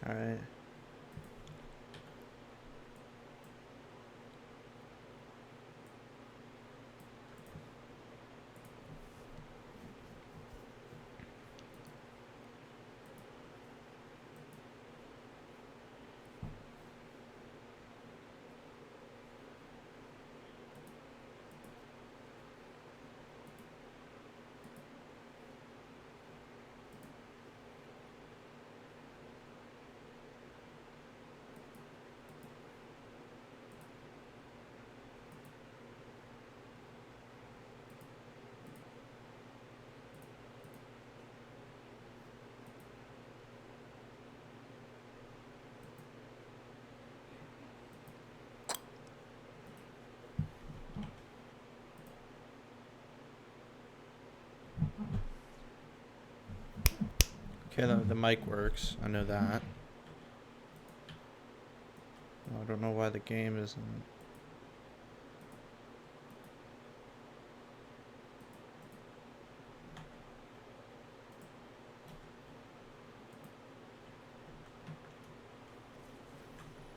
Alright. Okay, the mic works. I know that. I don't know why the game isn't.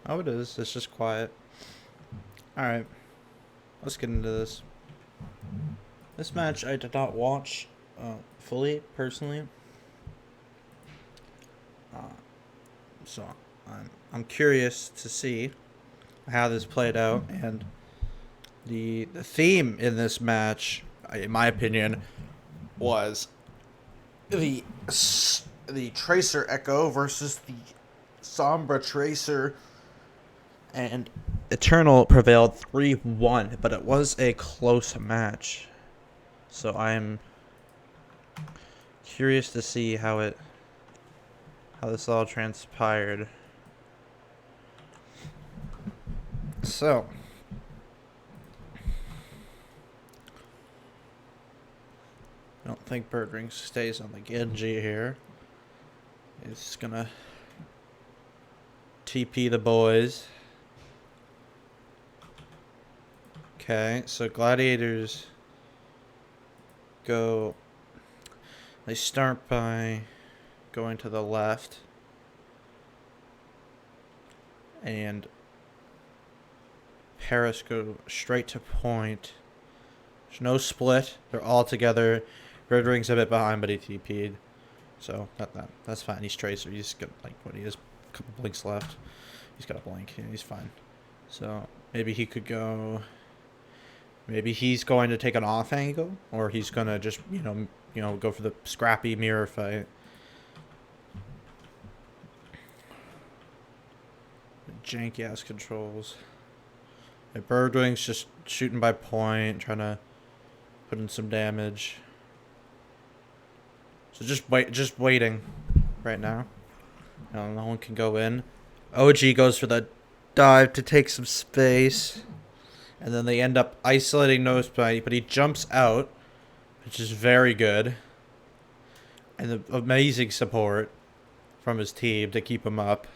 Oh, it is. It's just quiet. Alright. Let's get into this. This match I did not watch fully, personally. So I'm curious to see how this played out, and the theme in this match, in my opinion, was the Tracer Echo versus the Sombra Tracer, and Eternal prevailed 3-1, but it was a close match. So I'm curious to see how this all transpired. So I don't think Birdring stays on the Genji here. He's gonna TP the boys. Okay, so Gladiators they start by going to the left, and Paris go straight to point. There's no split. They're all together. Birdring's a bit behind, but he TP'd. So that's fine. He's Tracer. He's got he has a couple blinks left. He's got a blink. Yeah, he's fine. So maybe he could go. Maybe he's going to take an off angle, or he's gonna just go for the scrappy mirror fight. Janky ass controls. Birdwing's just shooting by point, trying to put in some damage. So just waiting right now. No one can go in. OG goes for the dive to take some space, and then they end up isolating Nosebite, but he jumps out, which is very good, and the amazing support from his team to keep him up.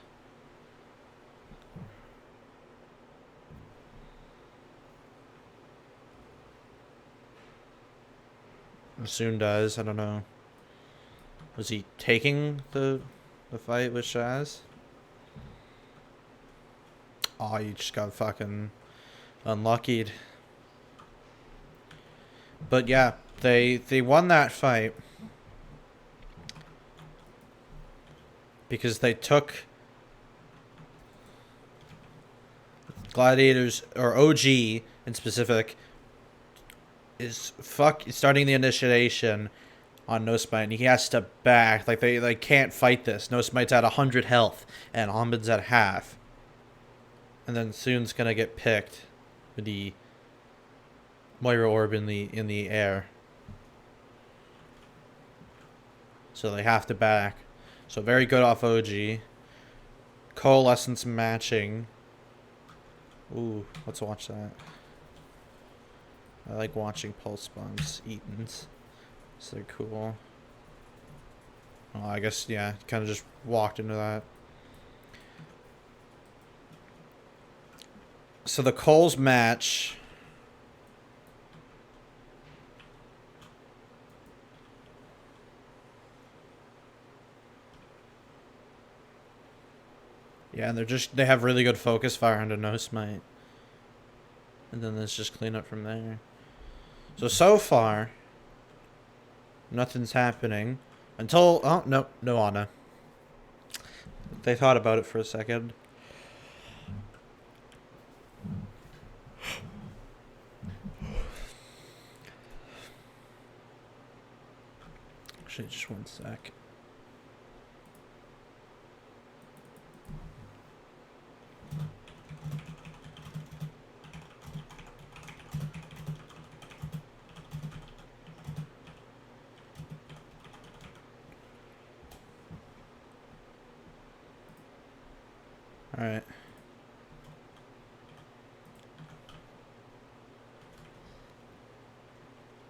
Soon does. I don't know. Was he taking the fight with Shaz? Oh, you just got fucking unluckied. But yeah, they won that fight because they took Gladiators, or OG in specific, is starting the initiation on Nosebite, and he has to back. Like they can't fight this. Nosebite's at 100 health, and Ahmed's at half. And then Soon's gonna get picked with the Moira Orb in the air. So they have to back. So very good off OG. Coalescence matching. Ooh, let's watch that. I like watching pulse bombs Eatons. So they're cool. Oh, I guess, yeah, kind of just walked into that. So the Coles match. Yeah, and they have really good focus fire under no smite. And then let's just clean up from there. So far, nothing's happening. Until, oh, no, no Ana. They thought about it for a second. Actually, just one sec. Alright.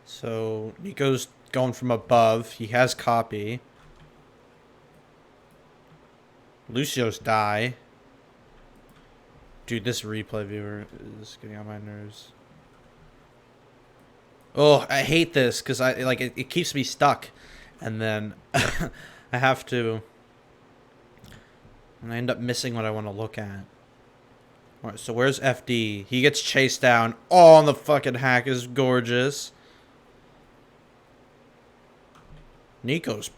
So, Nico's going from above. He has copy. Lucio's die. Dude, this replay viewer is getting on my nerves. Oh, I hate this because it keeps me stuck. And then I have to... And I end up missing what I want to look at. Alright, so where's FD? He gets chased down. Oh, and the fucking hack is gorgeous. Nico's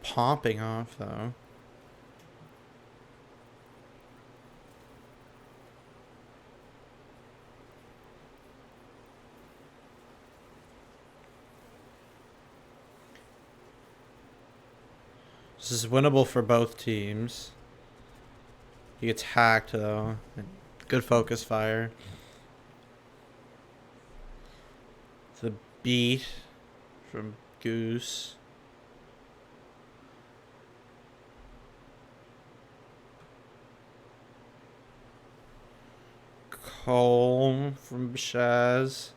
popping off, though. This is winnable for both teams. He gets hacked, though. Good focus fire. The beat from Goose. Cole from Shaz.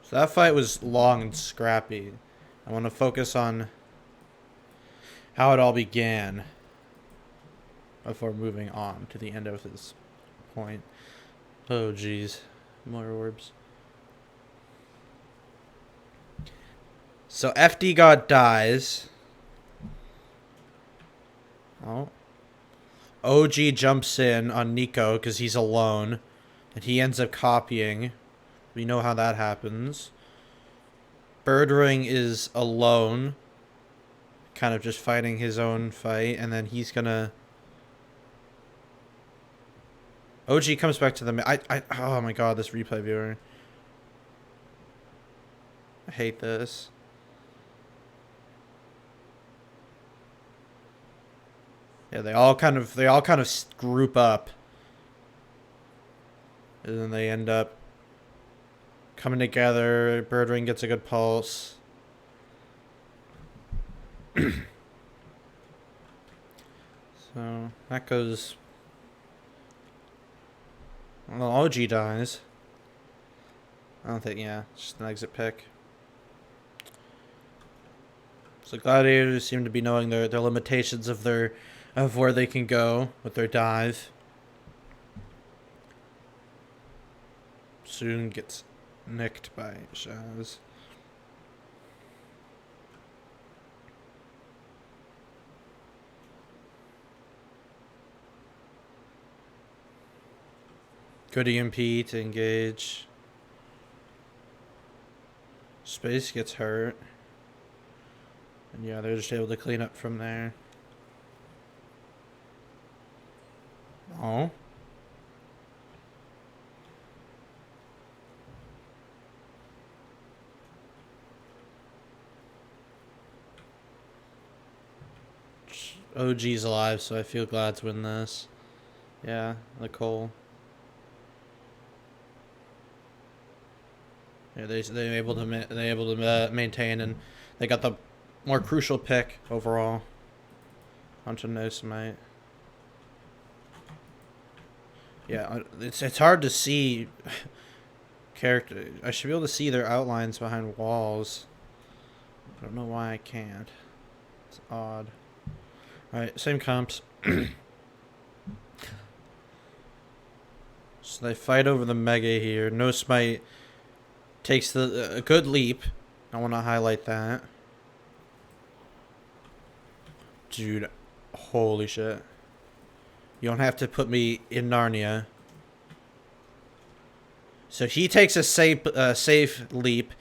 So that fight was long and scrappy. I want to focus on how it all began before moving on to the end of this point. Oh, jeez. More orbs. So FD God dies. Oh. OG jumps in on Nico because he's alone. And he ends up copying. We know how that happens. Birdring is alone. Kind of just fighting his own fight. And then he's gonna... OG comes back to the... oh my god, this replay viewer. I hate this. Yeah, they all kind of group up. And then they end up coming together. Birdring gets a good pulse. So that goes. Well, OG dies. I don't think, yeah, it's just an exit pick. So Gladiators seem to be knowing their limitations of where they can go with their dive. Soon gets nicked by Shaz. Good EMP to engage. Space gets hurt. And yeah, they're just able to clean up from there. Oh. OG's alive, so I feel glad to win this. Yeah, Nicole. Yeah, they're able to maintain, and they got the more crucial pick overall. Onto no smite. Yeah, it's hard to see character. I should be able to see their outlines behind walls. I don't know why I can't. It's odd. Alright, same comps. So they fight over the mega here. No smite takes a good leap. I want to highlight that. Dude, holy shit. You don't have to put me in Narnia. So he takes a safe leap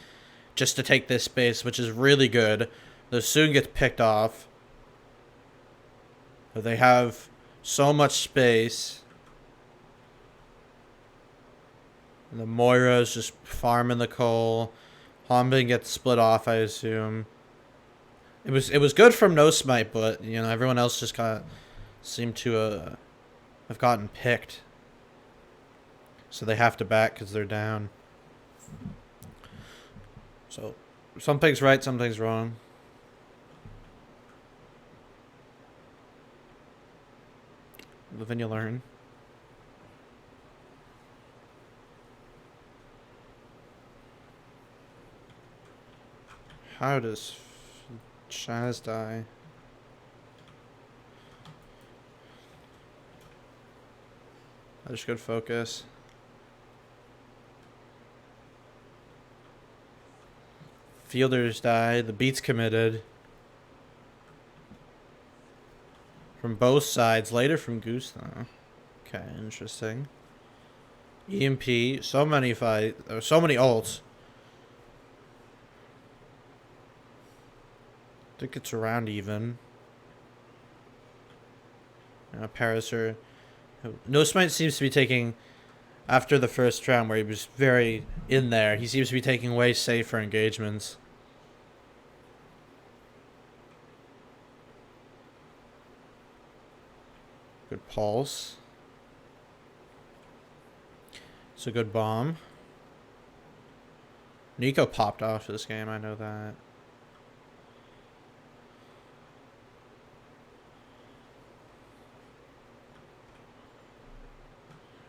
just to take this space, which is really good. Though soon gets picked off. But they have so much space. And the Moira's just farming the coal. Hombin gets split off, I assume. It was good from No Smite, but you know everyone else just seemed to have gotten picked. So they have to back because they're down. So something's right, something's wrong. Live and you learn. How does Shaz die? I just good focus. Fielders die. The beat's committed. From both sides. Later from Goose, though. Okay, interesting. EMP. So many fights. So many ults. I think it's around even. Paraser. No Smite seems to be taking, after the first round where he was very in there, he seems to be taking way safer engagements. Good pulse. It's a good bomb. Nico popped off this game, I know that.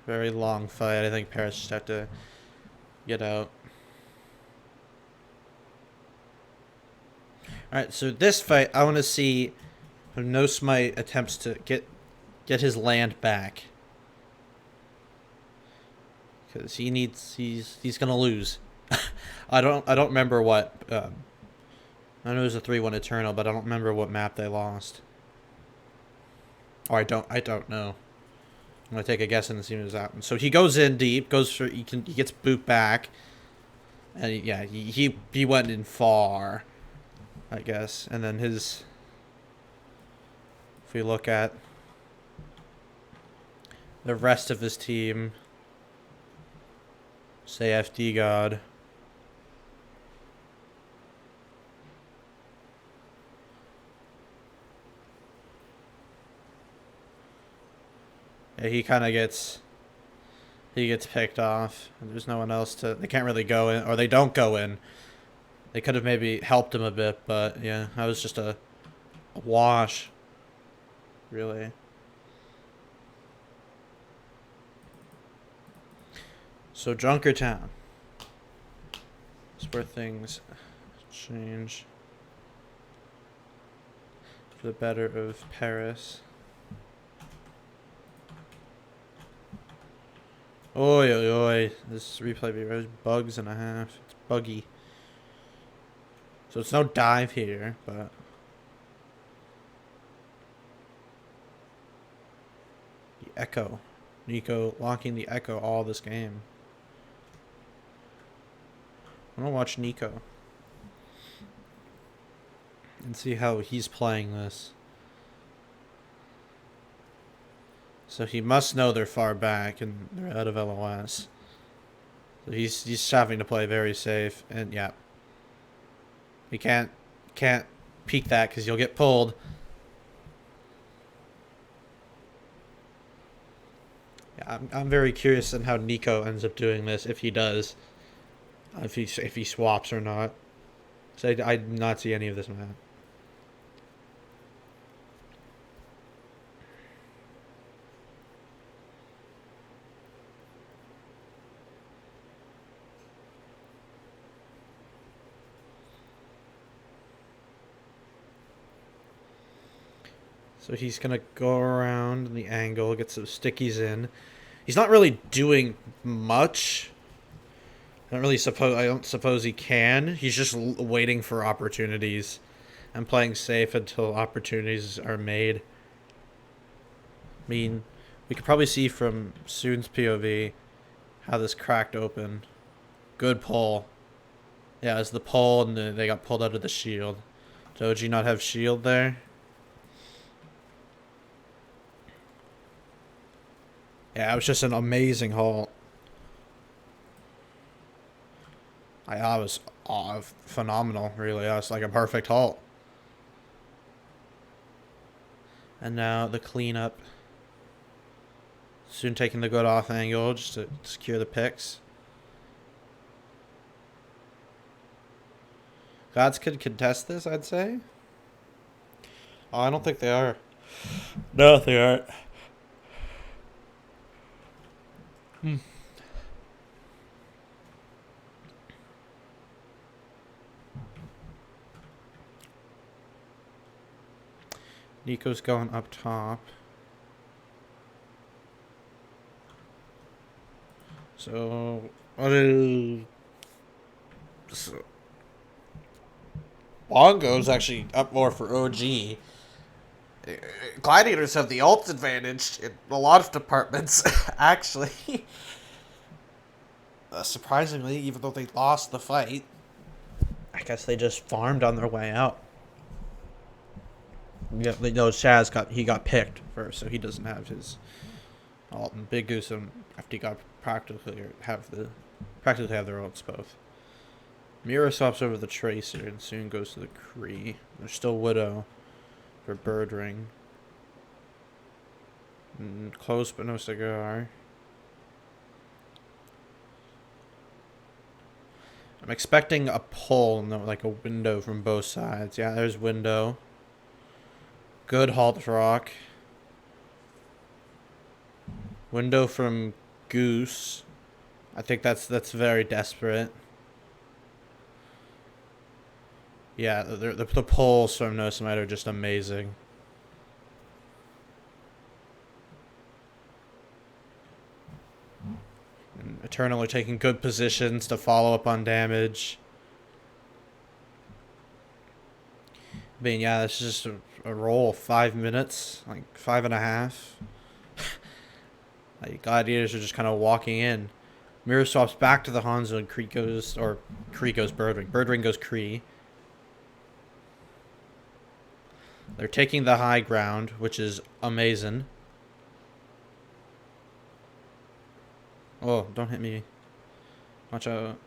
Very long fight. I think Paris just have to get out. Alright, so this fight, I want to see No Smite attempts to get his land back. Because he's gonna lose. I don't remember what I know it was a 3-1 Eternal, but I don't remember what map they lost. Or I don't know. I'm gonna take a guess and see what happens. So he goes in deep, he gets booped back, and he went in far, I guess. And then if we look at the rest of his team, say FD God. Yeah, he kind of gets picked off. There's no one else they can't really go in, or they don't go in. They could have maybe helped him a bit, but yeah, that was just a wash, really. So Junkertown is where things change for the better of Paris. Oi, oi, oi. This replay video is bugs and a half. It's buggy. So it's no dive here, but... The Echo. Nico locking the Echo all this game. I'm gonna watch Nico. And see how he's playing this. So he must know they're far back and they're out of LOS. So he's having to play very safe, and yeah. He can't peek that because you'll get pulled. Yeah, I'm very curious on how Nico ends up doing this, if he does. If he swaps or not. So I did not see any of this map. So he's going to go around the angle, get some stickies in. He's not really doing much. I don't suppose he can. He's just waiting for opportunities. I'm playing safe until opportunities are made. I mean, we could probably see from Soon's POV how this cracked open. Good pull. Yeah, it was the pull, and they got pulled out of the shield. Did OG not have shield there? Yeah, it was just an amazing halt. I was phenomenal, really. It was like a perfect halt. And now the cleanup. Soon taking the good off angle just to secure the picks. Gods could contest this, I'd say. Oh, I don't think they are. No, they aren't. Nico's going up top. So, what is... So, Bongo's actually up more for OG. Gladiators have the ult advantage in a lot of departments, actually. Surprisingly, even though they lost the fight, I guess they just farmed on their way out. Yeah, no, Shaz got picked first, so he doesn't have his ult. And Big Goose and FD got practically have their ults both. Mira swaps over the Tracer and soon goes to the Kree. There's still Widow for Bird Ring. Close but no cigar. I'm expecting a pull, like a window from both sides. Yeah, there's window. Good halt rock. Window from Goose. I think that's very desperate. Yeah, the pulls from No Smite are just amazing. And Eternal are taking good positions to follow up on damage. I mean, yeah, this is just a roll. 5 minutes, like 5.5. Like, Gladiators are just kind of walking in. Mirror swaps back to the Hanzo and Kree goes Birdring. Birdring goes Kree. They're taking the high ground, which is amazing. Oh, don't hit me. Watch out.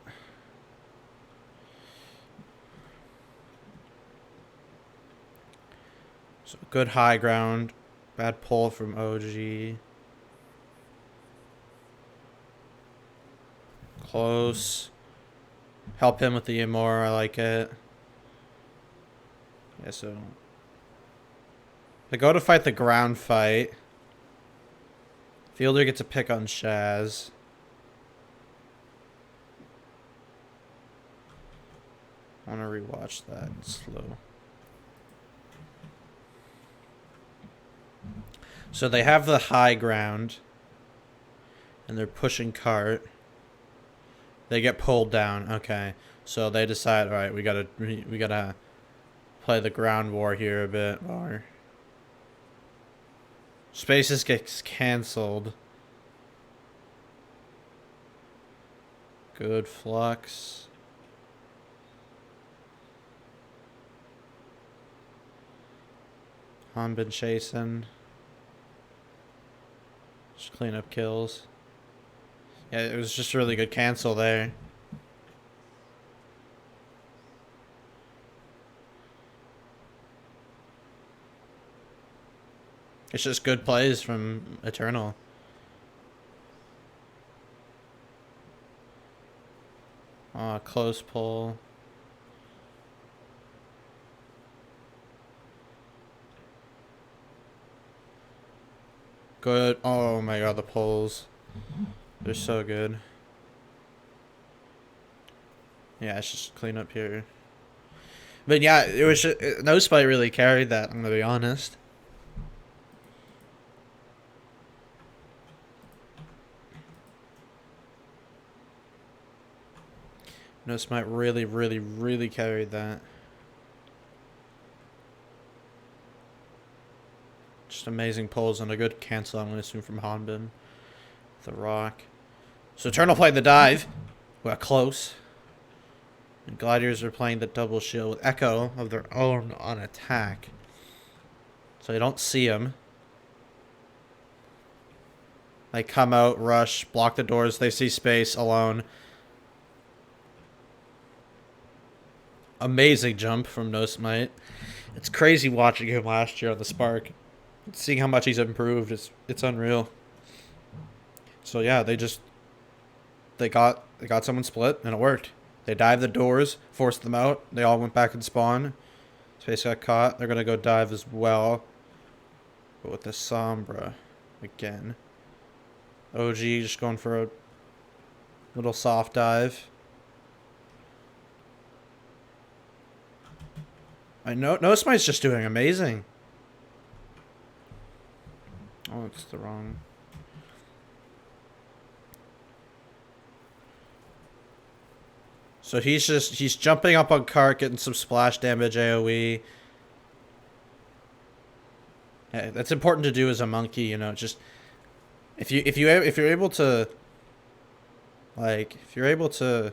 So good high ground. Bad pull from OG. Close. Help him with the Imor. I like it. Yeah, so they go to fight the ground fight. Fielder gets a pick on Shaz. I want to rewatch that slow. So they have the high ground, and they're pushing cart. They get pulled down. Okay, so they decide, all right, we gotta play the ground war here a bit more. Spaces gets canceled. Good flux. Han been chasing. Just clean up kills. Yeah, it was just a really good cancel there. It's just good plays from Eternal. Close pull. Good. Oh my god, the pulls. They're so good. Yeah, it's just clean up here. But yeah, it was just, no spite really carried that, I'm gonna be honest. No smite really carried that. Just amazing pulls and a good cancel, I'm going to assume, from Hanbin. The rock. So Eternal played the dive. We're close. And Gladiators are playing the double shield with Echo of their own on attack. So you don't see them. They come out, rush, block the doors. They see space alone. Amazing jump from No Smite. It's crazy watching him last year on the Spark. Seeing how much he's improved, it's unreal. So yeah, they got someone split and it worked. They dived the doors, forced them out. They all went back and spawn. Space got caught. They're gonna go dive as well. But with the Sombra again. OG just going for a little soft dive. I know No Smite's just doing amazing. Oh, it's the wrong. So he's jumping up on cart, getting some splash damage AoE. Yeah, that's important to do as a monkey, you know. Just if you're able to, like, if you're able to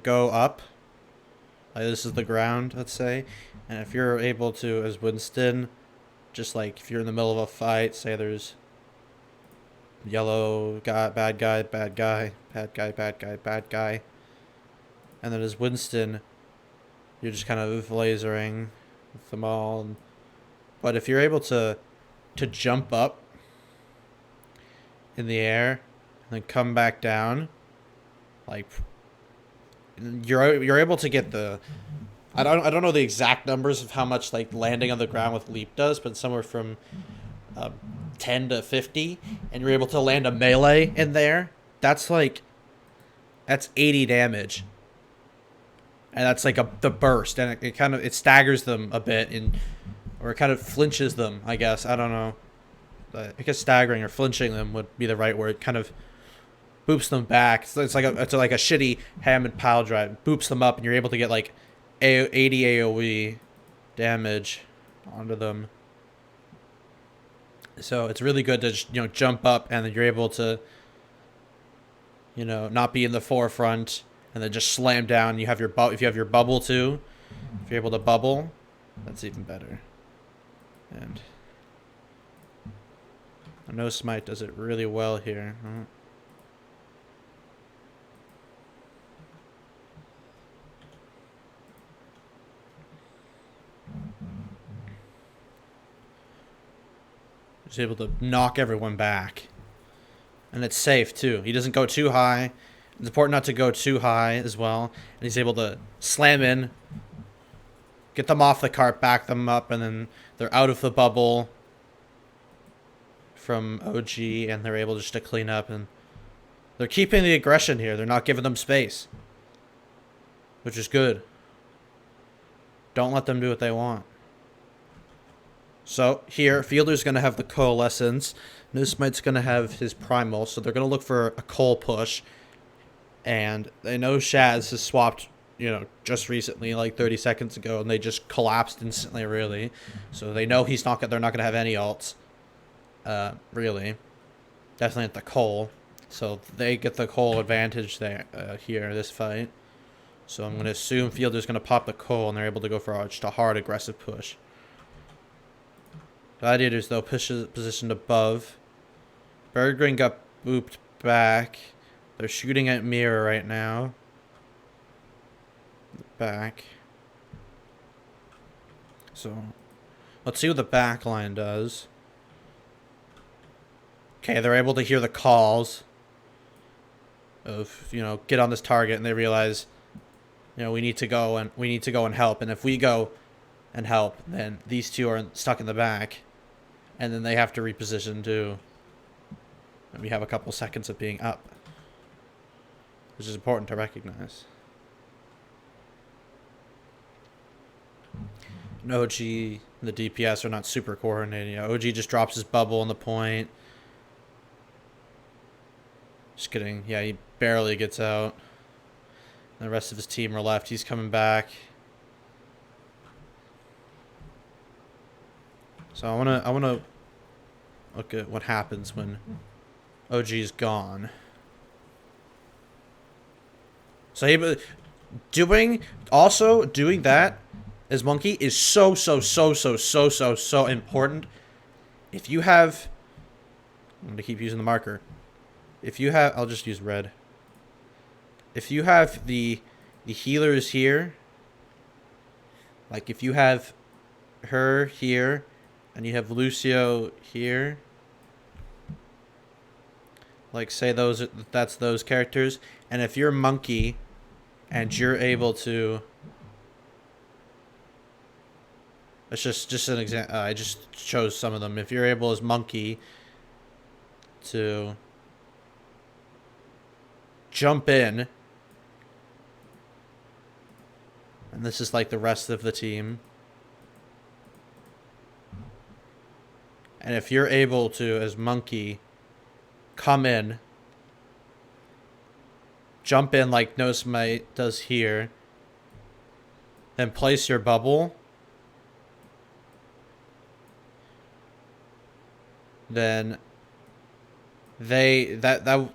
go up, like this is the ground, let's say, and if you're able to, as Winston, just like if you're in the middle of a fight, say there's yellow guy, bad guy, bad guy, bad guy, bad guy, bad guy, and then as Winston, you're just kind of lasering with them all. But if you're able to jump up in the air and then come back down, like you're able to get the I don't know the exact numbers of how much like landing on the ground with leap does, but somewhere from 10 to 50, and you're able to land a melee in there. That's 80 damage, and that's like the burst, and it staggers them a bit, or it kind of flinches them. I guess I don't know. I guess staggering or flinching them would be the right word. Kind of boops them back. It's like a shitty Hammond pile drive. Boops them up, and you're able to get like 80 AoE damage onto them. So it's really good to just, jump up, and then you're able to, not be in the forefront, and then just slam down. You have your if you have your bubble too, if you're able to bubble, that's even better. And I know Smite does it really well here. He's able to knock everyone back. And it's safe, too. He doesn't go too high. It's important not to go too high as well. And he's able to slam in, get them off the cart, back them up, and then they're out of the bubble from OG, and they're able just to clean up. And they're keeping the aggression here. They're not giving them space, which is good. Don't let them do what they want. So here, Fielder's going to have the Coalescence. No Smite's going to have his Primal, so they're going to look for a Coal push. And they know Shaz has swapped, just recently, like 30 seconds ago, and they just collapsed instantly, really. So they know they're not going to have any ults, really. Definitely at the Coal. So they get the Coal advantage there here, this fight. So I'm going to assume Fielder's going to pop the Coal, and they're able to go for just a hard, aggressive push. Gladiators, though, positioned above. Berggren got booped back. They're shooting at Mirror right now. Back. So, let's see what the back line does. Okay, they're able to hear the calls of, get on this target, and they realize, we need to go and help. And if we go and help, then these two are stuck in the back. And then they have to reposition too. And we have a couple seconds of being up, which is important to recognize. And OG and the DPS are not super coordinated. OG just drops his bubble on the point. Just kidding. Yeah, he barely gets out. And the rest of his team are left. He's coming back. So I wanna look at what happens when OG's gone. So he doing that as monkey is so important. If you have, I'm gonna keep using the marker. If you have, I'll just use red. If you have the healers here, like if you have her here, and you have Lucio here, like say that's those characters, and if you're monkey, and you're able to, it's just an example. I just chose some of them. If you're able as monkey to jump in, and this is like the rest of the team, and if you're able to as monkey come in, jump in like No Smite does here, then place your bubble, then that's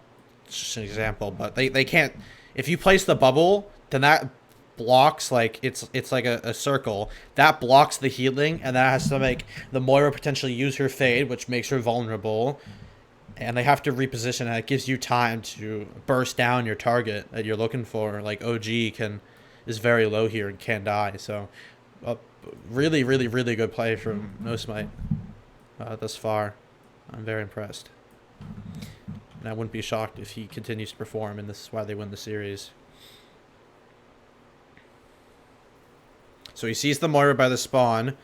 just an example, but they can't, if you place the bubble, then that blocks, like it's like a circle that blocks the healing, and that has to make the Moira potentially use her fade, which makes her vulnerable, and they have to reposition, and it gives you time to burst down your target that you're looking for. Like OG is very low here and can't die, so really good play from No Smite thus far. I'm very impressed, and I wouldn't be shocked if he continues to perform, and this is why they win the series. So he sees the Moira by the spawn,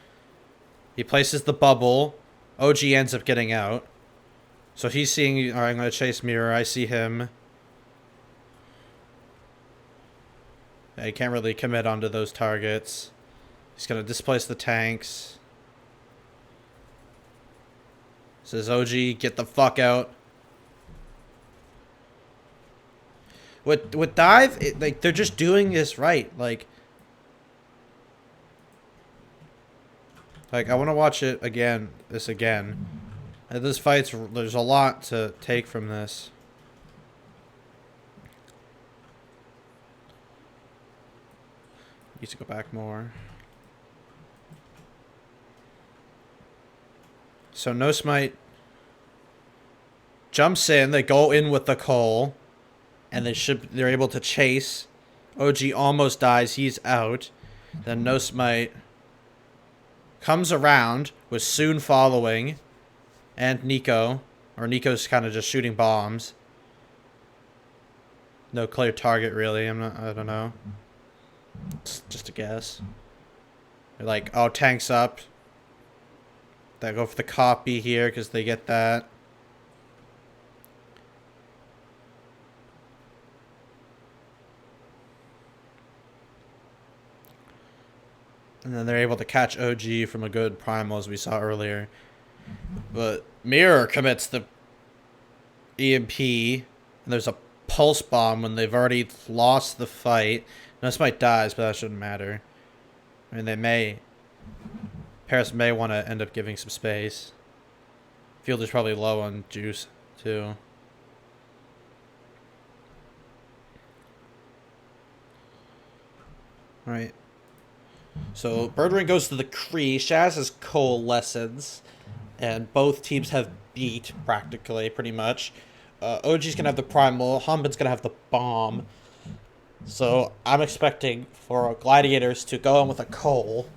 he places the bubble, OG ends up getting out. So he's seeing, alright, I'm going to chase Mirror. I see him. He can't really commit onto those targets. He's going to displace the tanks. Says OG, get the fuck out. With Dive, like, they're just doing this right. Like I want to watch it again, this again. This fight's, there's a lot to take from this. Needs to go back more. So No Smite jumps in, they go in with the Cole, and they're able to chase. OG almost dies, he's out. Then No Smite comes around with Soon following. And Nico. Or Nico's kind of just shooting bombs. No clear target, really. I don't know. It's just a guess. They're like, oh, tank's up. They go for the copy here because they get that. And then they're able to catch OG from a good primal, as we saw earlier. But Mirror commits the EMP, and there's a pulse bomb when they've already lost the fight. No Smite dies, but that shouldn't matter. I mean, Paris may want to end up giving some space. Field is probably low on juice, too. Alright. So, Birdring goes to the Kree. Shaz has Coalescence. And both teams have beat, practically, pretty much. OG's going to have the Primal. Humbin's going to have the Bomb. So, I'm expecting for Gladiators to go in with a Coal.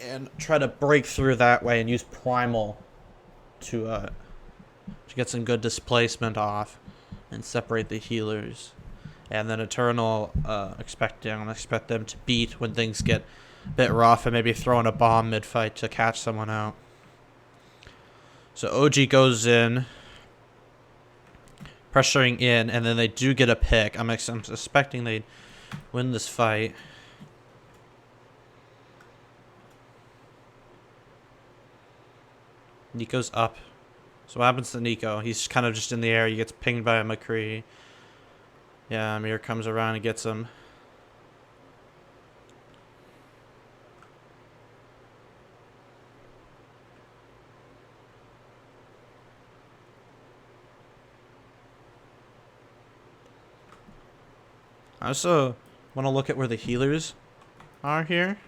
And try to break through that way and use Primal to get some good displacement off. And separate the healers. And then Eternal, I'm expect them to beat when things get a bit rough. And maybe throw in a bomb mid-fight to catch someone out. So OG goes in, pressuring in, and then they do get a pick. I'm expecting they'd win this fight. Nico's up. So what happens to Nico? He's kind of just in the air. He gets pinged by a McCree. Yeah, Amir comes around and gets him. I also want to look at where the healers are here.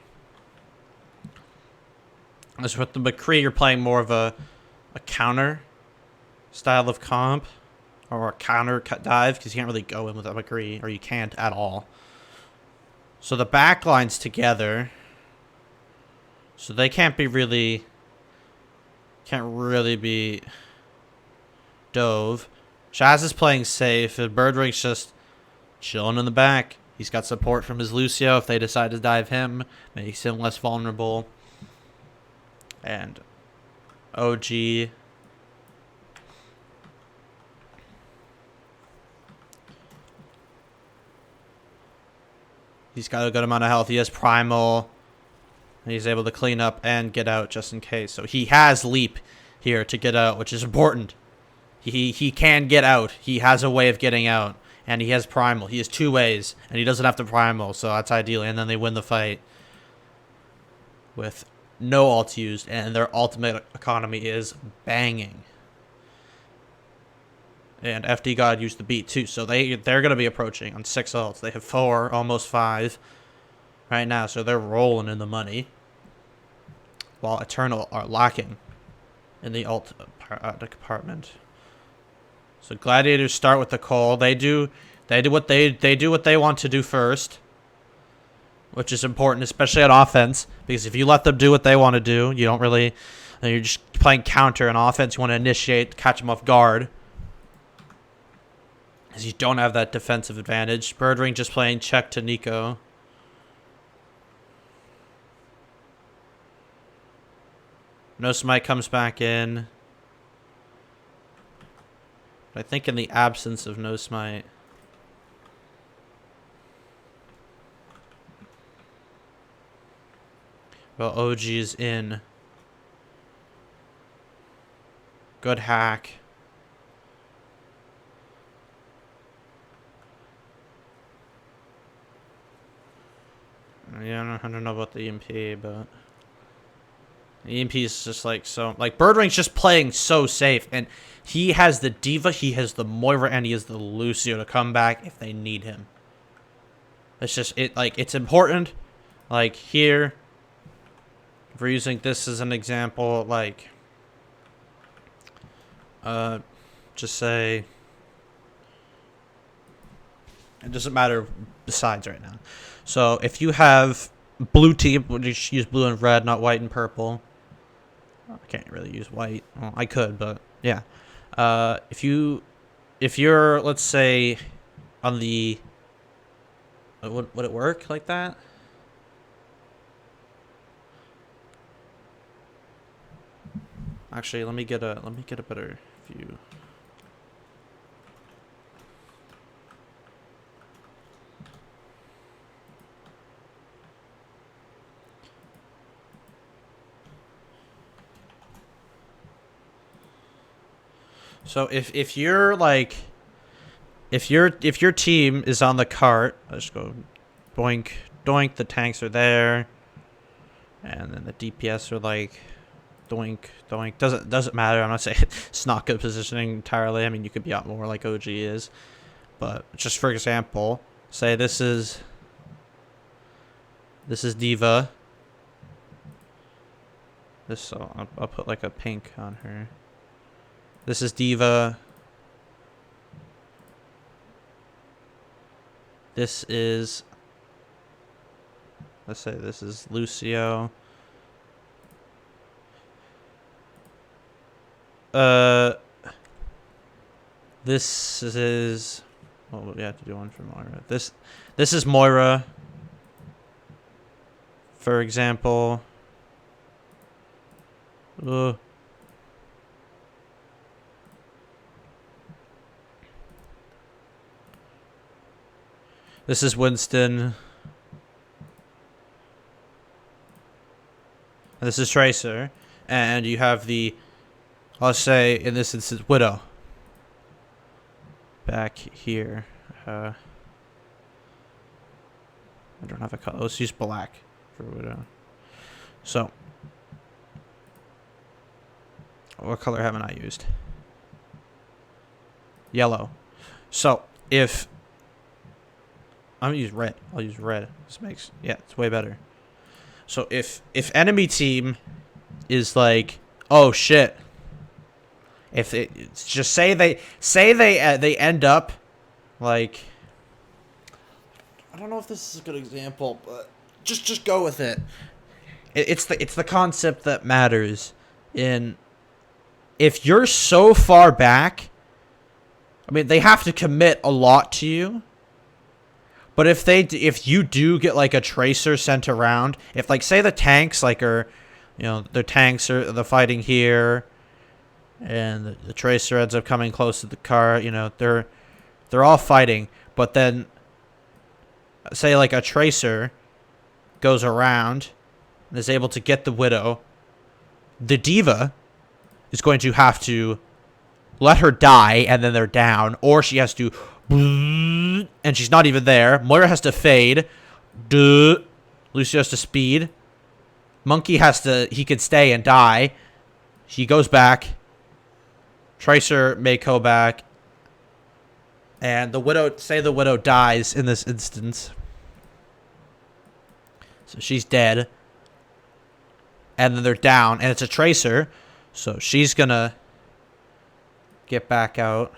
As with the McCree, you're playing more of a counter style of comp. Or a counter cut dive, because you can't really go in with a McCree, or you can't at all. So the backline's together. So they can't really be dove. Shaz is playing safe, and Birdring's just chilling in the back. He's got support from his Lucio if they decide to dive him. Makes him less vulnerable. And OG... he's got a good amount of health. He has Primal. He's able to clean up and get out just in case. So he has Leap here to get out, which is important. He can get out. He has a way of getting out. And he has Primal. He has 2 ways. And he doesn't have to Primal, so that's ideal. And then they win the fight with no ults used. And their ultimate economy is banging. And FD God used the beat too, so they're going to be approaching on 6 ults. They have 4, almost 5 right now, so they're rolling in the money. While Eternal are lacking in the ult department. So Gladiators start with the call. They do what they want to do first, which is important, especially on offense, because if you let them do what they want to do, you don't really. You're just playing counter. On offense, you want to initiate, catch them off guard. As you don't have that defensive advantage. Birdring just playing check to Nico. No Smite comes back in. But I think in the absence of No Smite. Well, OG is in. Good hack. Yeah, I don't know about the EMP, but the EMP is just like so. Like Birdring's just playing so safe, and he has the Diva, he has the Moira, and he has the Lucio to come back if they need him. It's just it's important. Like here, if we're using this as an example, like just say it doesn't matter besides right now. So if you have blue team, we'll just use blue and red, not white and purple. I can't really use white. Well, I could, but yeah. If you're, let's say, on the, would it work like that? Actually, let me get a better view. So if you're like, if your team is on the cart, let's go doink doink. The tanks are there, and then the DPS are like doink doink. Doesn't matter. I'm not saying it's not good positioning entirely. I mean, you could be out more like OG is, but just for example, say this is Diva. So I'll put like a pink on her. This is Diva. This is, let's say this is Lucio. This is, well, we have to do one for Moira. This is Moira, for example. This is Winston. This is Tracer. And you have the, I'll say in this instance, Widow. Back here. I don't have a color. Let's use black for Widow. So, what color haven't I used? Yellow. So, if I'm gonna use red. I'll use red. This makes, yeah, it's way better. So if enemy team is like, oh shit, if it's just say they end up like, I don't know if this is a good example, but just go with it. It's the concept that matters. In if you're so far back, I mean, they have to commit a lot to you. But if you do get like a tracer sent around, if like say the tanks like are, you know, the tanks are the fighting here, and the tracer ends up coming close to the car, you know, they're all fighting, but then say like a tracer goes around and is able to get the Widow, the diva is going to have to let her die and then they're down, or she has to, and she's not even there. Moira has to fade. Lucio has to speed. Monkey has to, he could stay and die. He goes back. Tracer may go back. And the Widow, say the Widow dies in this instance. So she's dead. And then they're down. And it's a Tracer. So she's gonna get back out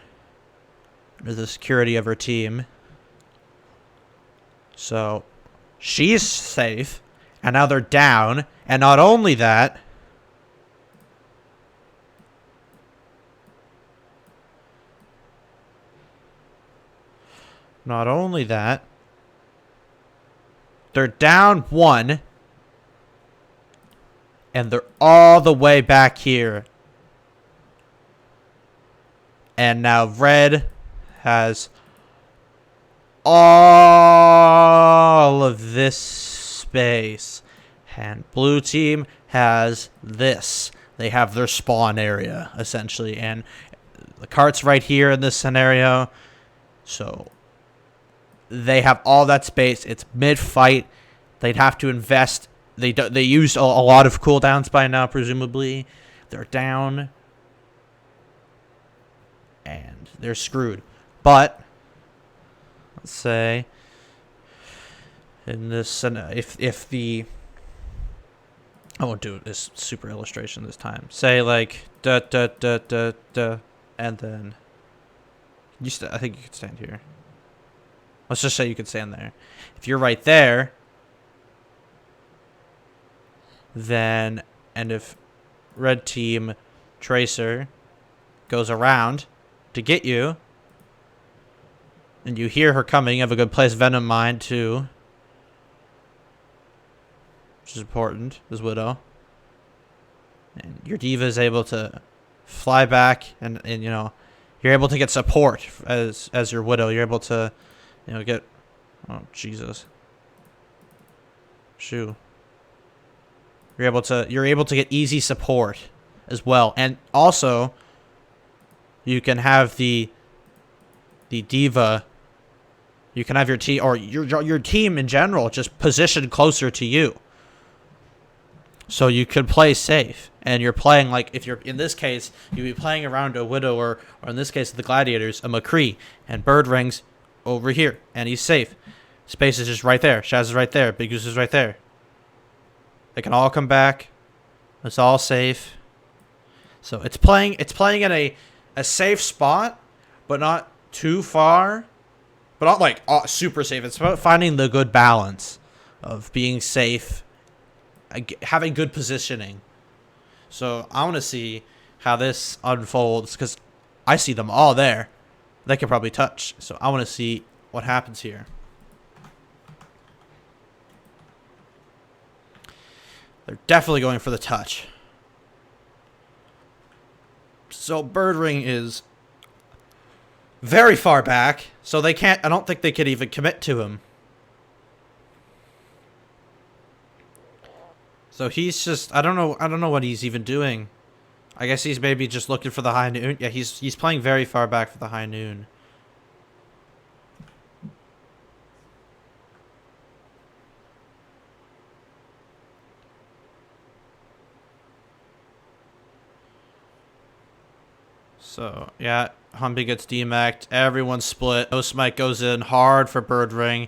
under the security of her team. So she's safe. And now they're down. And not only that, they're down 1. And they're all the way back here. And now red has all of this space. And blue team has this. They have their spawn area, essentially. And the cart's right here in this scenario. So they have all that space. It's mid-fight. They'd have to invest. They used a lot of cooldowns by now, presumably. They're down. And they're screwed. But let's say in this, if the, I won't do this super illustration this time. Say like and then I think you could stand here. Let's just say you could stand there. If you're right there, then, and if red team Tracer goes around to get you, and you hear her coming, you have a good place Venom Mine too, which is important, as Widow. And your diva is able to fly back, and you know, you're able to get support as your Widow. You're able to, you know, get, oh Jesus, shoo. You're able to get easy support as well, and also you can have the diva. You can have your team, or your team in general, just positioned closer to you, so you can play safe. And you're playing like, if you're in this case, you'd be playing around a Widow, or in this case, the Gladiators, a McCree, and Bird Ring's over here, and he's safe. Space is just right there. Shaz is right there. Big Goose is right there. They can all come back. It's all safe. So it's playing in a safe spot, but not too far. But not like super safe. It's about finding the good balance of being safe, having good positioning. So I want to see how this unfolds, because I see them all there. They can probably touch. So I want to see what happens here. They're definitely going for the touch. So Bird Ring is very far back, so they can't, I don't think they could even commit to him. So he's just, I don't know what he's even doing. I guess he's maybe just looking for the high noon. Yeah, he's playing very far back for the high noon. So, yeah, Humby gets demac'd. Everyone's split. No Smite goes in hard for Bird Ring.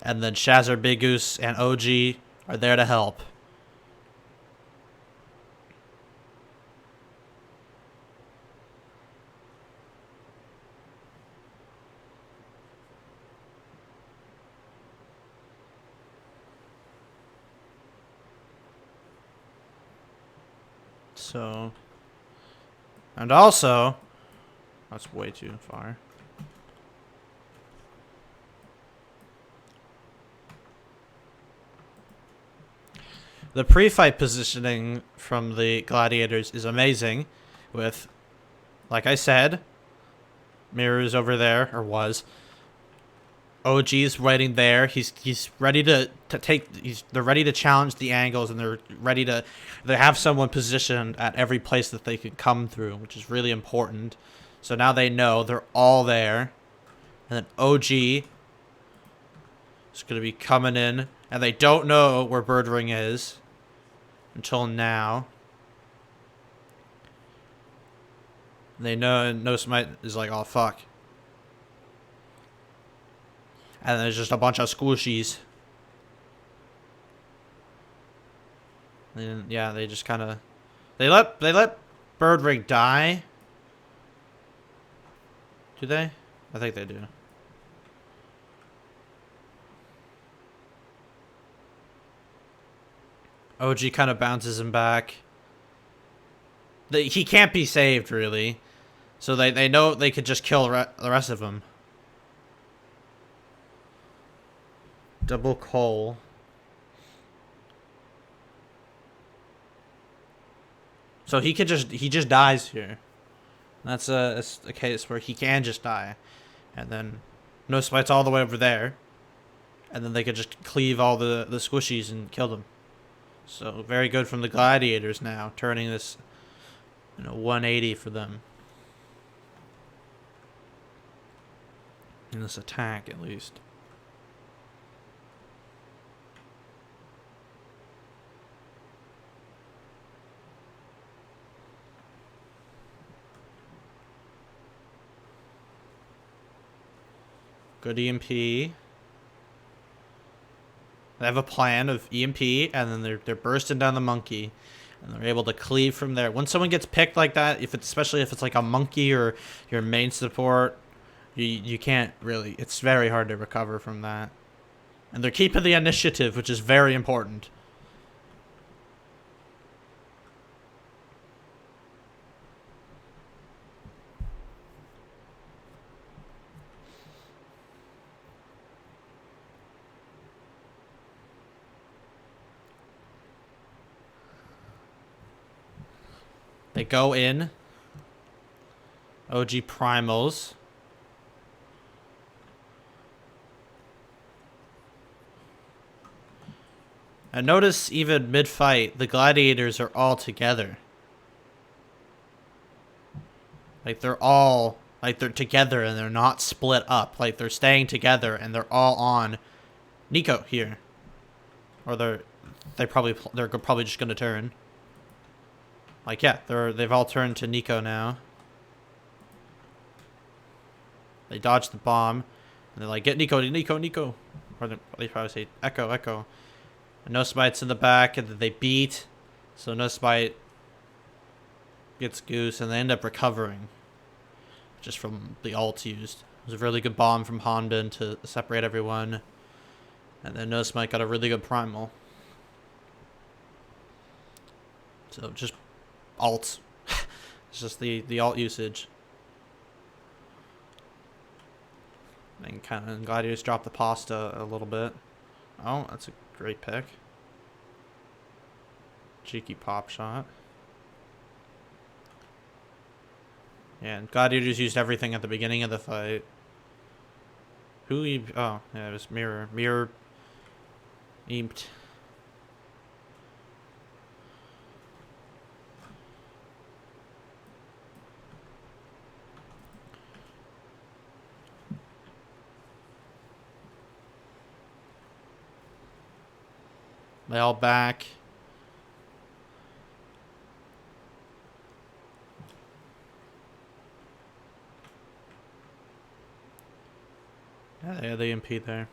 And then Shazzer, Big Goose, and OG are there to help. So, and also, that's way too far. The pre-fight positioning from the Gladiators is amazing with, like I said, Mirror's over there, or was. OG's waiting there. He's ready to take. They're ready to challenge the angles, and they're ready to. They have someone positioned at every place that they can come through, which is really important. So now they know they're all there, and then OG is going to be coming in, and they don't know where Birdring is until now. They know, and No Smite is like, oh fuck. And there's just a bunch of squishies. And yeah, they just kind of they let Birdring die. Do they? I think they do. OG kind of bounces him back. He can't be saved, really. So they know they could just kill the rest of them. Double coal. So he just dies here. That's a case where he can just die. And then No Smite's all the way over there. And then they could just cleave all the squishies and kill them. So very good from the Gladiators now, turning this 180 for them. In this attack, at least. Good EMP. They have a plan of EMP, and then they're bursting down the monkey, and they're able to cleave from there. When someone gets picked like that, especially if it's like a monkey or your main support, you can't really. It's very hard to recover from that. And they're keeping the initiative, which is very important. They go in. OG primals. And notice even mid-fight, the Gladiators are all together. Like they're together and they're not split up. Like they're staying together and they're all on Nico here. Or they're probably just gonna turn. Like yeah, they've all turned to Nico now. They dodge the bomb, and they're like, get Nico, Nico. Or they probably say Echo. And No Smite's in the back, and then they beat. So No Smite gets Goose, and they end up recovering. Just from the ult used. It was a really good bomb from Honbin to separate everyone. And then No Smite got a really good primal. So just alts. It's just the alt usage. And kind of Gladiators drop the pasta a little bit. Oh, that's a great pick. Cheeky pop shot. Yeah, and Gladiators used everything at the beginning of the fight. Oh, yeah, it was Mirror. Mirror eamped. They all back. Yeah, they had the MP there.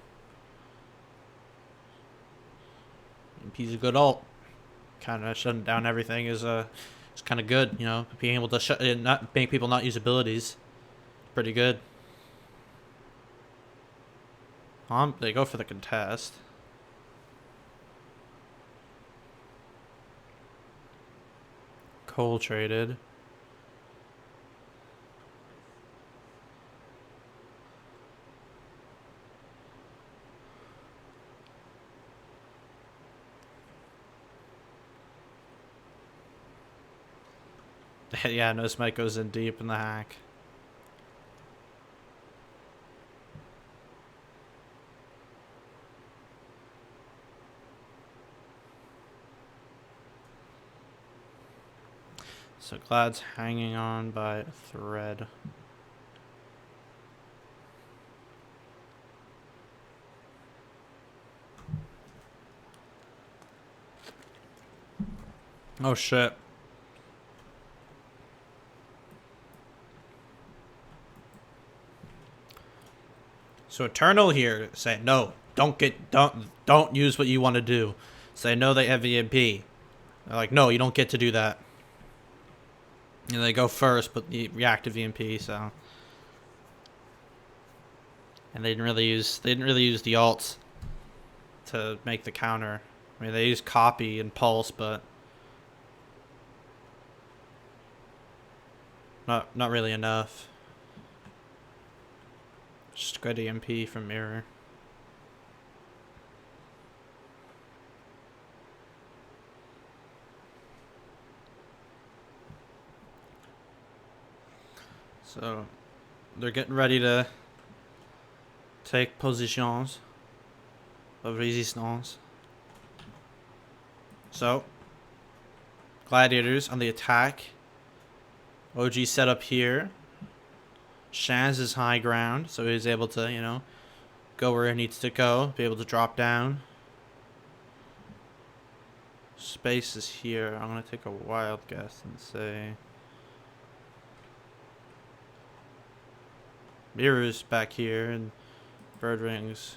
EMP's a good ult. Kind of shutting down everything is it's kind of good, you know. Being able to not make people not use abilities, pretty good. They go for the contest. Cole traded. Yeah, no smite goes in deep in the hack. So Glad's hanging on by a thread. Oh shit. So Eternal here saying no, don't use what you want to do. Say no, they have EMP. They're like, no, you don't get to do that. And they go first, but the reactive EMP, so. And they didn't really use the ults to make the counter. I mean, they used copy and pulse, but not really enough. Just good EMP from Mirror. So they're getting ready to take positions of resistance. So Gladiators on the attack. OG set up here. Shaz is high ground, so he's able to, you know, go where he needs to go, be able to drop down. Space is here. I'm going to take a wild guess and say Mirror's back here and Birdwing's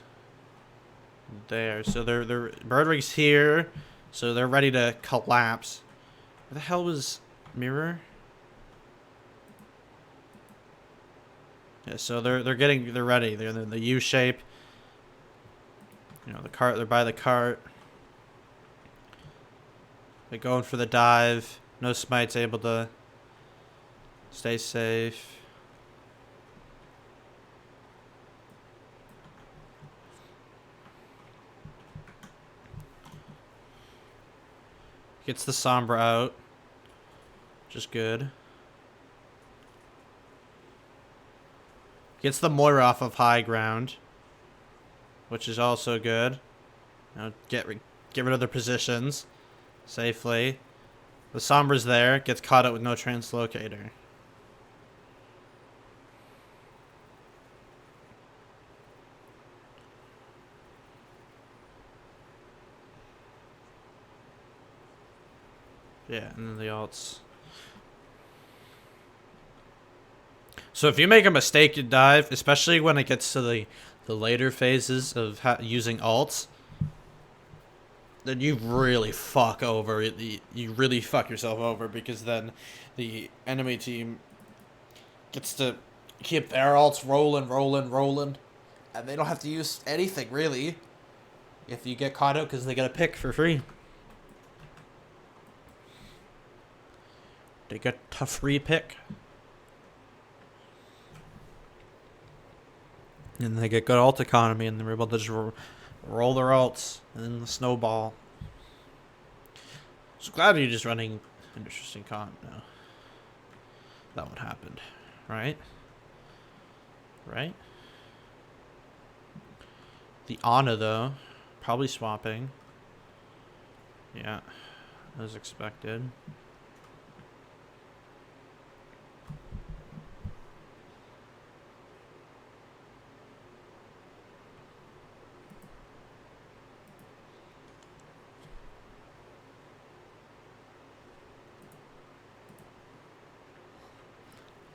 there. So they're Birdwing's here, so they're ready to collapse. Where the hell was Mirror? Yeah, so they're ready. They're in the U shape. You know, the cart. They're by the cart. They're going for the dive. No smite's able to stay safe. Gets the Sombra out, which is good. Gets the Moira off of high ground, which is also good. You know, get rid of their positions safely. The Sombra's there. Gets caught up with no translocator. Yeah, and then the ults. So if you make a mistake, you dive, especially when it gets to the later phases of using ults, then you really fuck over. You really fuck yourself over, because then the enemy team gets to keep their ults rolling, and they don't have to use anything, really, if you get caught out, because they get a pick for free. They get a free pick. And they get good ult economy, and they're able to just roll their ults, and then the snowball. So glad you're just running an interesting comp now. That would happen, right? Right? The Ana, though, probably swapping. Yeah, as expected.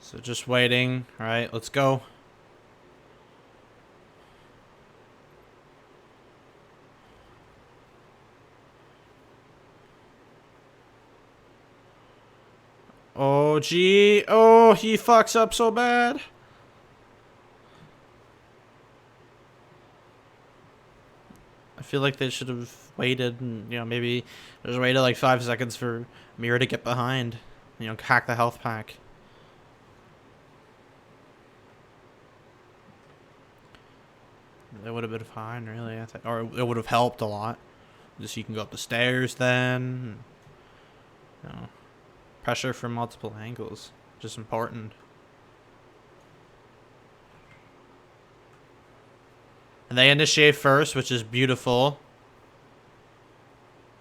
So just waiting. All right, let's go. Oh, gee. Oh, he fucks up so bad. I feel like they should have waited and, you know, maybe just waited like 5 seconds for Mira to get behind. You know, hack the health pack. That would have been fine, really. I think, or it would have helped a lot. Just you can go up the stairs then. You know, pressure from multiple angles, just important. And they initiate first, which is beautiful.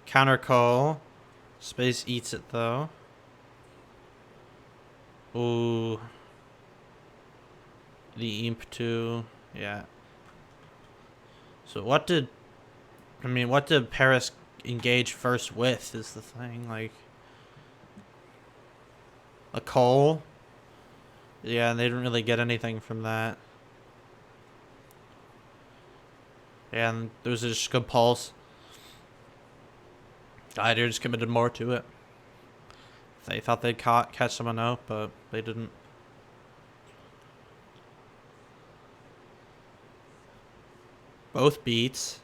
Counter call. Space eats it though. Ooh. The imp too. Yeah. So what did Paris engage first with is the thing, like a coal? Yeah, and they didn't really get anything from that. Yeah, and there was just compulse. Gladiators committed more to it. They thought they'd catch someone out, but they didn't. Both beats.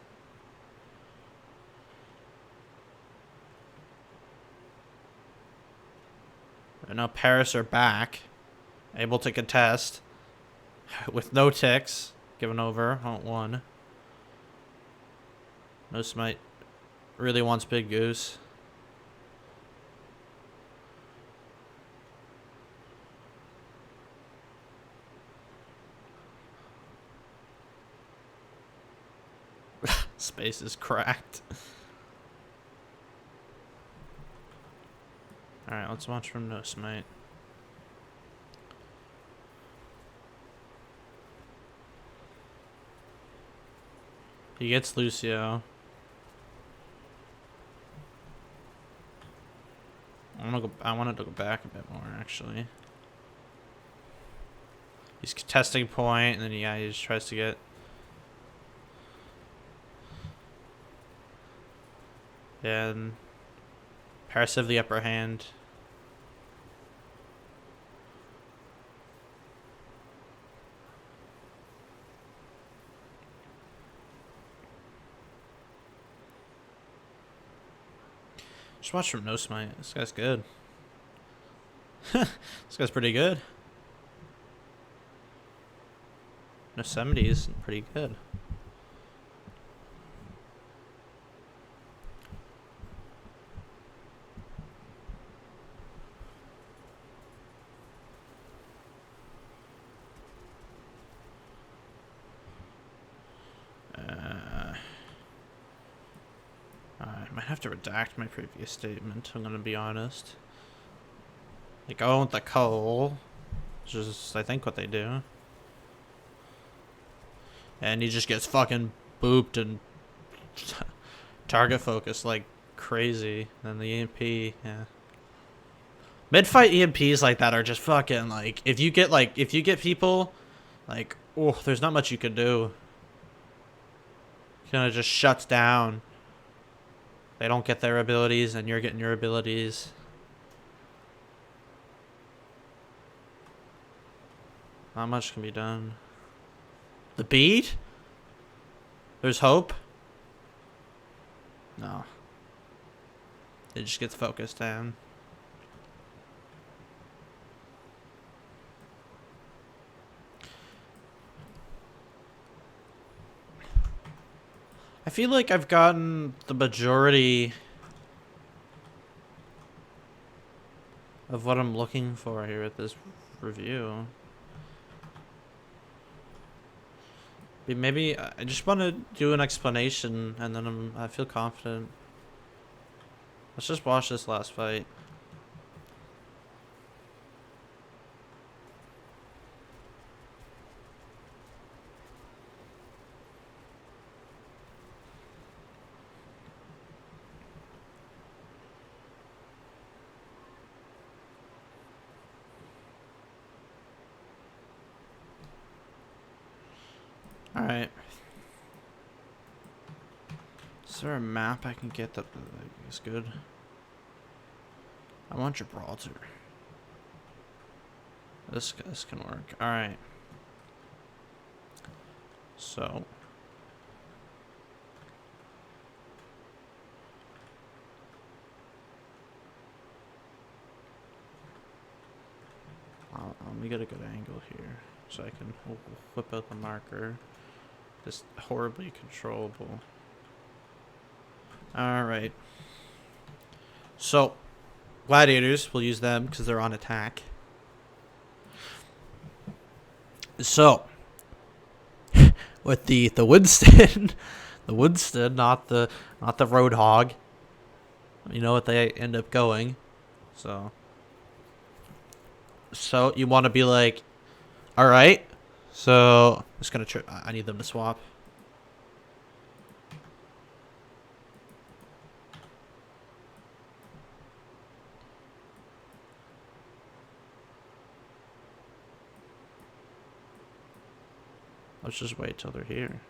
And now Paris are back, able to contest with no ticks, given over, 1. No smite really wants Big Goose. Space is cracked. Alright, let's watch from No Smite. He gets Lucio. I wanted to go back a bit more, actually. He's testing point, and then yeah, he just tries to get. And Paris have the upper hand. Just watch from No Smite. This guy's good. This guy's pretty good. Yosemite's pretty good. I might have to redact my previous statement, I'm gonna be honest. They go with the coal, which is, I think, what they do. And he just gets fucking booped and target focused like crazy. And the EMP, yeah. Mid-fight EMPs like that are just fucking, like, if you get people, like, oh, there's not much you can do. It kind of just shuts down. They don't get their abilities, and you're getting your abilities. Not much can be done. The beat? There's hope? No. It just gets focused down. I feel like I've gotten the majority of what I'm looking for here at this review. Maybe I just want to do an explanation, and then I feel confident. Let's just watch this last fight. Alright. Is there a map I can get that is good? I want Gibraltar. This can work. All right. So. Let me get a good angle here so I can whip out the marker. Just horribly controllable. Alright. So, Gladiators, we'll use them because they're on attack. So, with the Winston, the Winston, not the Roadhog. You know what they end up going. So you want to be like, all right. So I'm just gonna. I need them to swap. Let's just wait till they're here.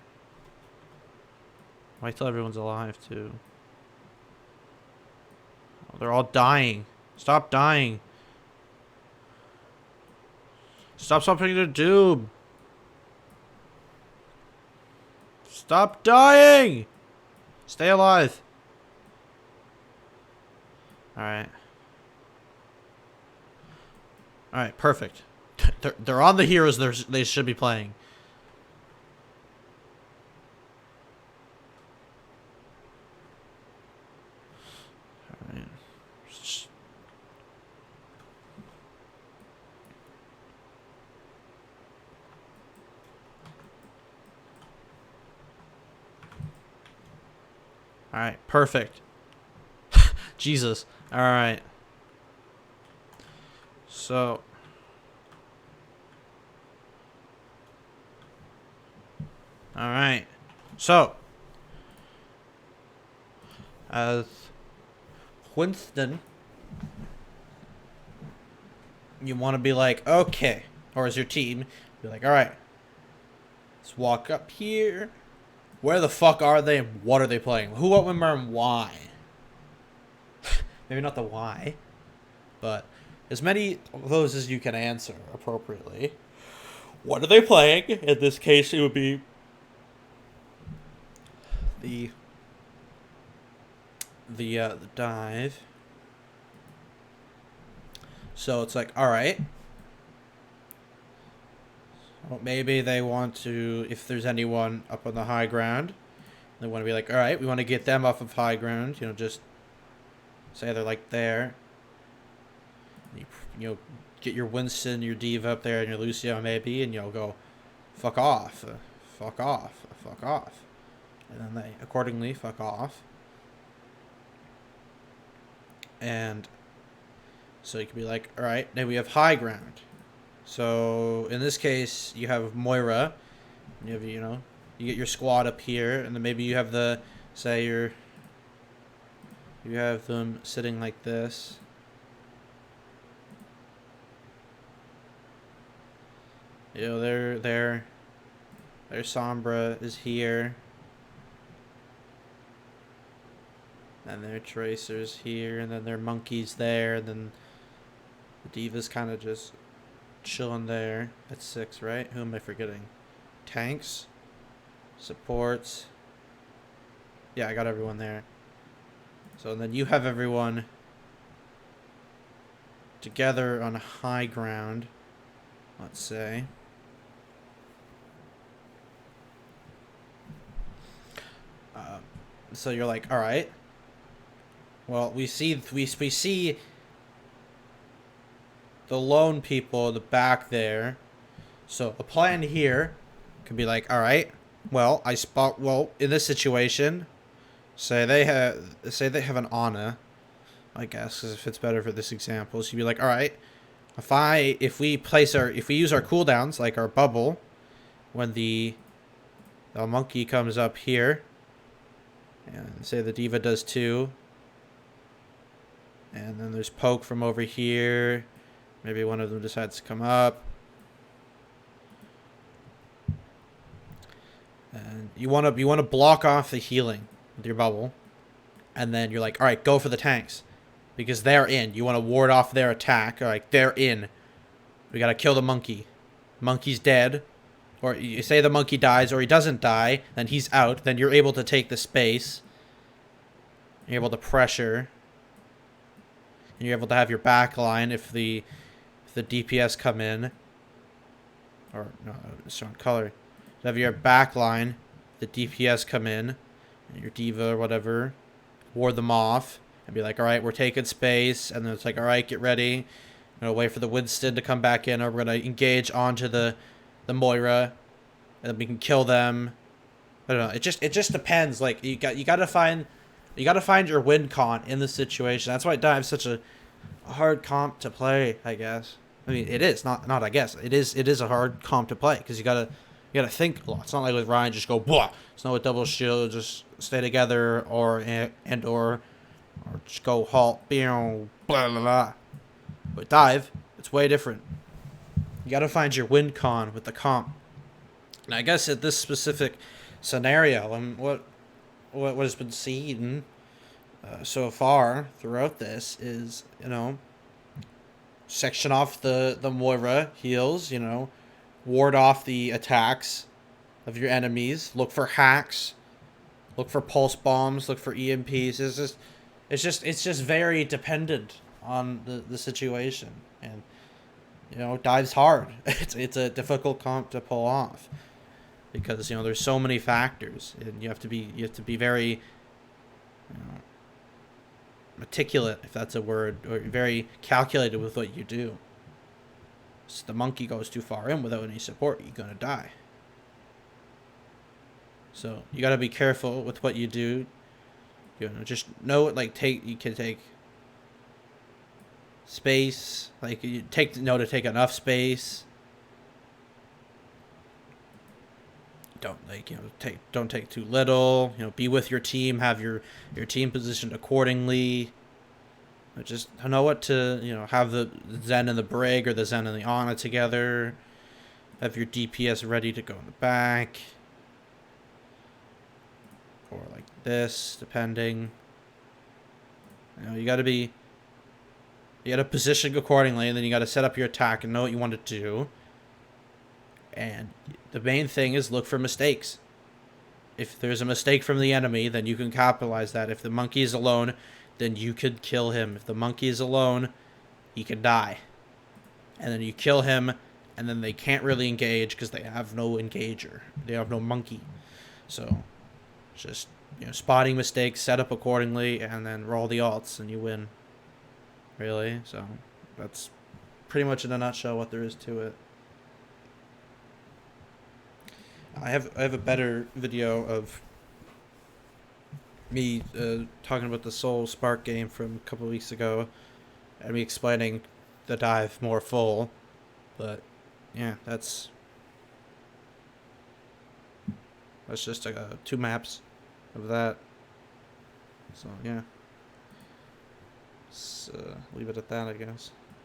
Wait till everyone's alive too. Oh, they're all dying. Stop dying. Stop summoning their doom. Stop dying. Stay alive. Alright. Alright, perfect. They're on the heroes they should be playing. Alright. Alright, perfect. Jesus. Alright. So. Alright. So. As Winston, you want to be like, okay. Or as your team, be like, alright. Let's walk up here. Where the fuck are they and what are they playing? Who, what, when, where, and why? Maybe not the why, but as many of those as you can answer appropriately. What are they playing? In this case, it would be the dive. So it's like, all right. Well, maybe they want to, if there's anyone up on the high ground, they want to be like, all right, we want to get them off of high ground. You know, just say they're like there. You know, get your Winston, your Diva up there, and your Lucio maybe, and you'll go, fuck off, fuck off, fuck off. And then they accordingly fuck off. And so you can be like, all right, now we have high ground. So in this case, you have Moira. You have, you know, you get your squad up here, and then maybe you have the, say you have them sitting like this. You know, their Sombra is here. And their Tracer's here, and then their Monkey's there, and then the Diva's kind of just chilling there. That's 6, right? Who am I forgetting? Tanks, supports. Yeah, I got everyone there. So then you have everyone together on high ground, let's say. So you're like, all right. Well, we see the lone people in the back there. So a plan here could be like, all right. Well, in this situation, say they have an Ana, I guess, because it fits better for this example. So you'd be like, all right, if we use our cooldowns like our bubble, when the monkey comes up here, and say the Diva does 2. And then there's poke from over here. Maybe one of them decides to come up. And you want to block off the healing with your bubble. And then you're like, all right, go for the tanks. Because they're in. You want to ward off their attack. All right, they're in. We gotta kill the monkey. Monkey's dead. Or you say the monkey dies or he doesn't die, then he's out. Then you're able to take the space. You're able to pressure. And you're able to have your back line if the DPS come in. Or, no, it's on color. So have your back line, the DPS come in, and your diva or whatever, ward them off, and be like, alright, we're taking space, and then it's like, alright, get ready. We're gonna wait for the Winston to come back in, or we're gonna engage onto the Moira, and then we can kill them. I don't know. It just depends. Like you gotta find your win con in the situation. That's why Dive's such a hard comp to play, I guess. I mean, it is not I guess it is a hard comp to play because you gotta think a lot. It's not like with Ryan just go blah. It's not with double shield, just stay together or just go halt, blah blah blah. With Dive, it's way different. You gotta find your win con with the comp. And I guess at this specific scenario, and what has been seen so far throughout this is, section off the Moira heals, ward off the attacks of your enemies, look for hacks, look for pulse bombs, look for EMPs. It's just very dependent on the situation, and Dive's hard. It's a difficult comp to pull off because there's so many factors, and you have to be very meticulous, if that's a word, or very calculated with what you do. So the monkey goes too far in without any support, you're gonna die. So you gotta be careful with what you do. Just know it. Like you can take space. Like you to take enough space. Don't take too little. Be with your team. Have your team positioned accordingly. Just know what to have the Zen and the Brig or the Zen and the Ana together. Have your DPS ready to go in the back, or like this, depending. You gotta position accordingly, and then you gotta set up your attack and know what you want to do. And the main thing is look for mistakes. If there's a mistake from the enemy, then you can capitalize that. If the monkey is alone, then you could kill him. If the monkey is alone, he can die. And then you kill him, and then they can't really engage because they have no engager. They have no monkey. So, just spotting mistakes, set up accordingly, and then roll the alts, and you win. Really? So, that's pretty much in a nutshell what there is to it. I have a better video of me talking about the Soul Spark game from a couple of weeks ago, and me explaining the Dive more full. But yeah, that's just 2 maps of that. So yeah, let's leave it at that, I guess.